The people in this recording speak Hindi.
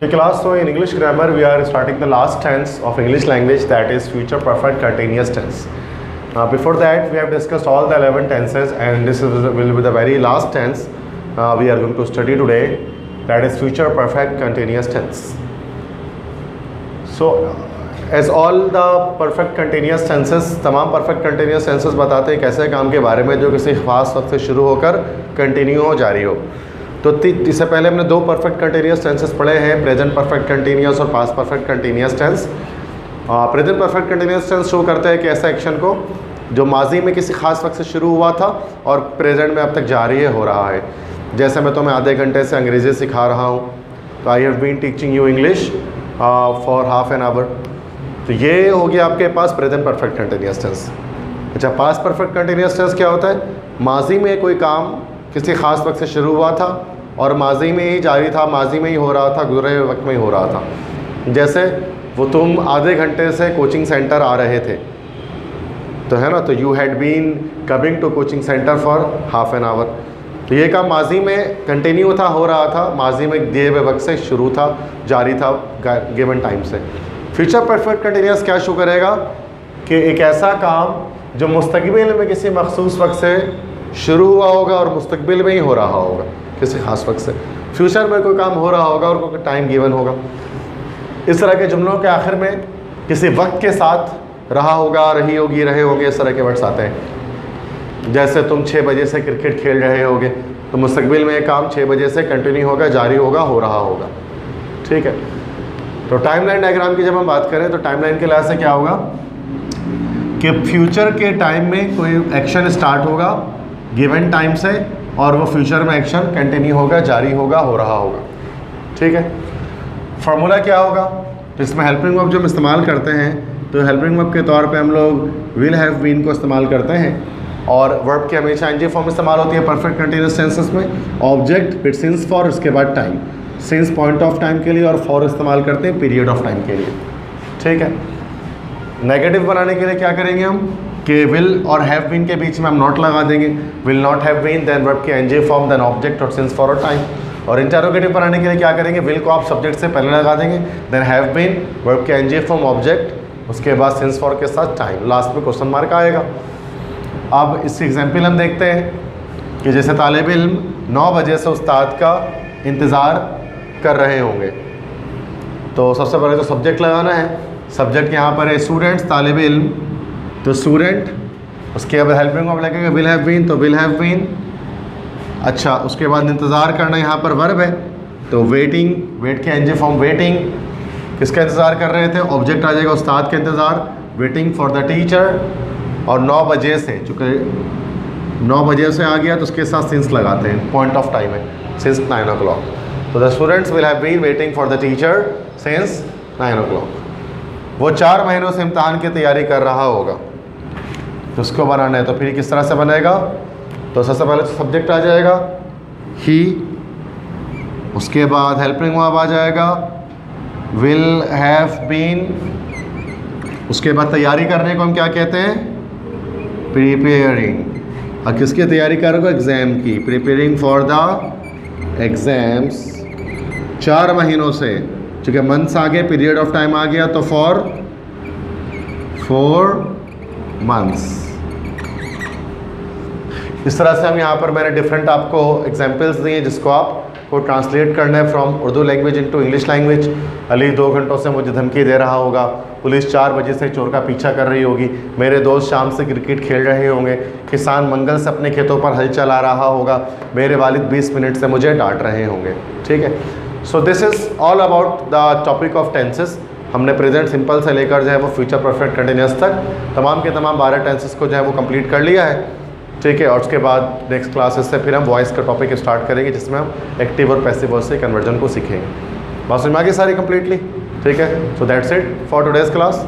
Okay, class. So in English grammar, we are starting the last tense of English language, that is future perfect continuous tense. Before that, we have discussed all the 11 tenses, and this will be the very last tense we are going to study today, that is future perfect continuous tense. So as all the perfect continuous tenses, तमाम perfect continuous tenses बताते हैं कैसे काम के बारे में जो किसी खास वक्त से शुरू होकर कंटिन्यू हो जारी हो। तो इससे पहले हमने दो परफेक्ट कंटिन्यूस टेंसेस पढ़े हैं, प्रेजेंट परफेक्ट कंटिन्यूस और past perfect continuous tense. Present perfect continuous tense show करता है कि ऐसा एक्शन को जो माजी में किसी खास वक्त से शुरू हुआ था और प्रेजेंट में अब तक जारी हो रहा है। जैसे मैं तुम्हें आधे घंटे से अंग्रेज़ी सिखा रहा हूँ, तो I have been teaching you English for half an hour, तो ये हो गया आपके पास प्रेजेंट परफेक्ट कंटिन्यूस टेंस। अच्छा, पास्ट परफेक्ट कंटिन्यूस टेंस क्या होता है? माजी में कोई काम किसी ख़ास वक्त से शुरू हुआ था और माजी में ही जारी था, माजी में ही हो रहा था, गुज़रे हुए वक्त में ही हो रहा था। जैसे वो तुम आधे घंटे से कोचिंग सेंटर आ रहे थे, तो है ना, तो you had been coming to coaching centre for half an hour. तो ये काम माजी में कंटिन्यू था, हो रहा था, माजी में दिए हुए वक्त से शुरू था, जारी था गिवन टाइम से। फ्यूचर परफेक्ट कंटिन्यूस क्या शो करेगा कि एक ऐसा काम जो मुस्तकबिल में किसी मखसूस वक्त से शुरू हुआ होगा और मुस्तकबिल में ही हो रहा होगा किसी ख़ास वक्त से, फ्यूचर में कोई काम हो रहा होगा और कोई टाइम गिवन होगा। इस तरह के जुमलों के आखिर में किसी वक्त के साथ रहा होगा, रही होगी, रहे होंगे, इस तरह के वर्ड्स आते हैं। जैसे तुम 6 बजे से क्रिकेट खेल रहे होगे, तो मुस्तकबिल में ये काम 6 बजे से कंटिन्यू होगा, जारी होगा, हो रहा होगा। ठीक है, तो टाइमलाइन डायग्राम की जब हम बात करें तो टाइमलाइन के लिहाज से क्या होगा कि फ्यूचर के टाइम में कोई एक्शन स्टार्ट होगा गिवन टाइम से और वो फ्यूचर में एक्शन कंटिन्यू होगा, जारी होगा, हो रहा होगा। ठीक है, फार्मूला क्या होगा? तो इसमें हेल्पिंग वर्ब जो हम इस्तेमाल करते हैं, तो हेल्पिंग वर्ब के तौर पे हम लोग विल हैव बीन को इस्तेमाल करते हैं, और वर्ब की हमेशा एनजी फॉर्म इस्तेमाल होती है परफेक्ट कंटिन्यूस टेंसेस में। ऑब्जेक्ट फिर सिंस फॉर, उसके बाद time, since point of time के लिए और फॉर इस्तेमाल करते हैं पीरियड ऑफ टाइम के लिए। ठीक है, नेगेटिव बनाने के लिए क्या करेंगे हम कि विल और हैव बीन के बीच में हम नॉट लगा देंगे, will not have been, then verb की एनजी फॉर्म, देन ऑब्जेक्ट और सिंस फॉर और टाइम। और इंटरोगेटिव बनाने के लिए क्या करेंगे? विल को आप सब्जेक्ट से पहले लगा देंगे, देन हैव बीन, वर्ब की एनजी फॉर्म, ऑब्जेक्ट, उसके बाद सिंस फॉर के साथ टाइम, लास्ट में क्वेश्चन मार्क आएगा। अब इस एग्जाम्पल हम देखते हैं कि जैसे तालिब इल्म 9 बजे से उस्ताद का इंतज़ार कर रहे होंगे, तो सबसे पहले तो सब्जेक्ट लगाना है। सब्जेक्ट यहाँ पर है स्टूडेंट्स, तालिब इल्म, तो स्टूडेंट, उसके बाद हेल्पिंग वर्ब लगेगा विल हैव बीन, तो विल हैव बीन। अच्छा, उसके बाद इंतज़ार करना, यहाँ पर वर्ब है, तो वेटिंग, वेट के एनजी फॉर्म वेटिंग, किसका इंतज़ार कर रहे थे? ऑब्जेक्ट आ जाएगा उस्ताद के इंतज़ार, वेटिंग फॉर द टीचर। और 9 बजे से, चूँकि 9 बजे से आ गया तो उसके साथ सिंस लगाते हैं, पॉइंट ऑफ टाइम है, सिंस 9 o'clock। तो the students will have been waiting for the teacher since 9 o'clock। वो 4 महीनों से इम्तहान की तैयारी कर रहा होगा, तो उसको बनाना है। तो फिर किस तरह से बनेगा? तो सबसे पहले तो सब्जेक्ट आ जाएगा ही, उसके बाद हेल्पिंग वर्ब आ जाएगा विल हैव बीन, उसके बाद तैयारी करने को हम क्या कहते हैं? प्रिपेयरिंग। और किसकी तैयारी करोगे? एग्ज़ाम की, प्रिपेयरिंग फॉर द एग्ज़ाम्स। 4 महीनों से, चूँकि मंथ्स आ गए, पीरियड ऑफ टाइम आ गया, तो फॉर 4 months। इस तरह से हम यहाँ पर मैंने डिफरेंट आपको एग्जांपल्स दिए जिसको आपको ट्रांसलेट करना है from Urdu language into English language. Ali 2 घंटों से मुझे धमकी दे रहा होगा, पुलिस 4 बजे से चोर का पीछा कर रही होगी, मेरे दोस्त शाम से क्रिकेट खेल रहे होंगे, किसान मंगल से अपने खेतों पर हल चला रहा होगा, मेरे वालिद 20 मिनट से मुझे डांट रहे होंगे। ठीक है, so this is all about the topic of tenses. हमने प्रेजेंट सिंपल से लेकर जो है वो फ्यूचर परफेक्ट कंटिन्यूस तक तमाम के तमाम 12 टेंसेस को जो है वो कंप्लीट कर लिया है। ठीक है, और उसके बाद नेक्स्ट क्लासेस से फिर हम वॉइस का टॉपिक स्टार्ट करेंगे जिसमें हम एक्टिव और पैसिव वॉइस से कन्वर्जन को सीखेंगे। बात समझ में आ गई सारी कंप्लीटली? ठीक है, so that's it for today's class.